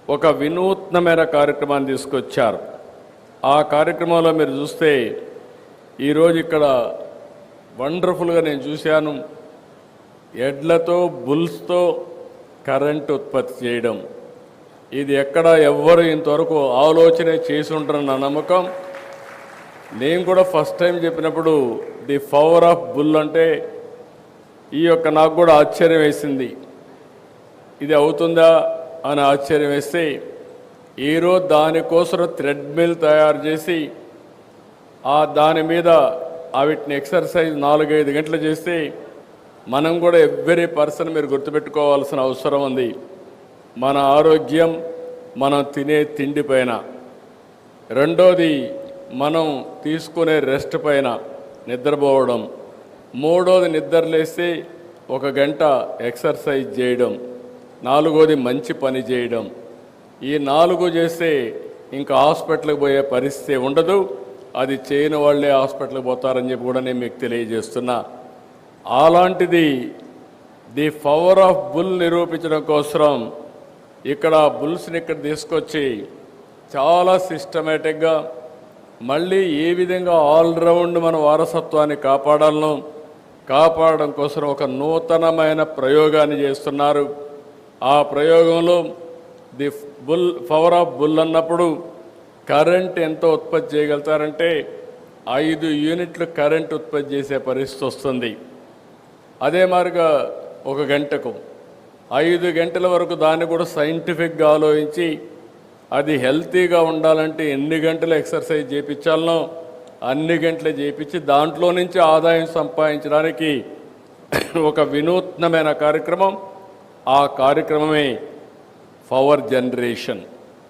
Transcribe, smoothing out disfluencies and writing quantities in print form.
ఒక వినూత్నమైన కార్యక్రమాన్ని తీసుకొచ్చారు. ఆ కార్యక్రమంలో మీరు చూస్తే ఈరోజు ఇక్కడ వండర్ఫుల్గా నేను చూశాను. ఎడ్లతో బుల్స్తో కరెంట్ ఉత్పత్తి చేయడం, ఇది ఎక్కడ ఎవ్వరు ఇంతవరకు ఆలోచన చేసి ఉంటారన్న నమ్మకం. నేను కూడా ఫస్ట్ టైం చెప్పినప్పుడు ది పవర్ ఆఫ్ బుల్ అంటే నాకు కూడా ఆశ్చర్యం వేసింది. ఇది అవుతుందా అని ఆశ్చర్యం వేస్తే ఈరోజు దానికోసం థ్రెడ్మిల్ తయారు చేసి దాని మీద వీటిని ఎక్సర్సైజ్ 4-5 గంటలు చేస్తే మనం కూడా ఎవ్రీ పర్సన్ మీరు గుర్తుపెట్టుకోవాల్సిన అవసరం ఉంది. మన ఆరోగ్యం మనం తినే తిండి పైన, రెండోది మనం తీసుకునే రెస్ట్ పైన, నిద్రపోవడం, మూడోది నిద్రలేస్తే 1 గంట ఎక్సర్సైజ్ చేయడం, నాలుగోది మంచి పని చేయడం. ఈ 4 చేస్తే ఇంకా హాస్పిటల్కి పోయే పరిస్థితి ఉండదు. అది చేయని వాళ్ళే హాస్పిటల్కి పోతారని చెప్పి కూడా నేను మీకు తెలియజేస్తున్నా. అలాంటిది ది పవర్ ఆఫ్ బుల్ నిరూపించడం కోసం ఇక్కడ బుల్స్ని ఇక్కడ తీసుకొచ్చి చాలా సిస్టమేటిక్గా మళ్ళీ ఏ విధంగా ఆల్రౌండ్ మన వారసత్వాన్ని కాపాడడం కోసం ఒక నూతనమైన ప్రయోగాన్ని చేస్తున్నారు. ఆ ప్రయోగంలో ది పవర్ ఆఫ్ బుల్ అన్నప్పుడు కరెంట్ ఎంత ఉత్పత్తి చేయగలుగుతారంటే 5 యూనిట్లు కరెంట్ ఉత్పత్తి చేసే పరిస్థితి వస్తుంది. అదే మాదిరిగా 1 గంటకు 5 గంటల వరకు దాన్ని కూడా సైంటిఫిక్గా ఆలోచించి అది హెల్తీగా ఉండాలంటే ఎన్ని గంటలు ఎక్సర్సైజ్ చేయించాలనో అన్ని గంటలు చేయించి దాంట్లో నుంచి ఆదాయం సంపాదించడానికి ఒక వినూత్నమైన కార్యక్రమం. ఆ కార్యక్రమమే పవర్ జనరేషన్.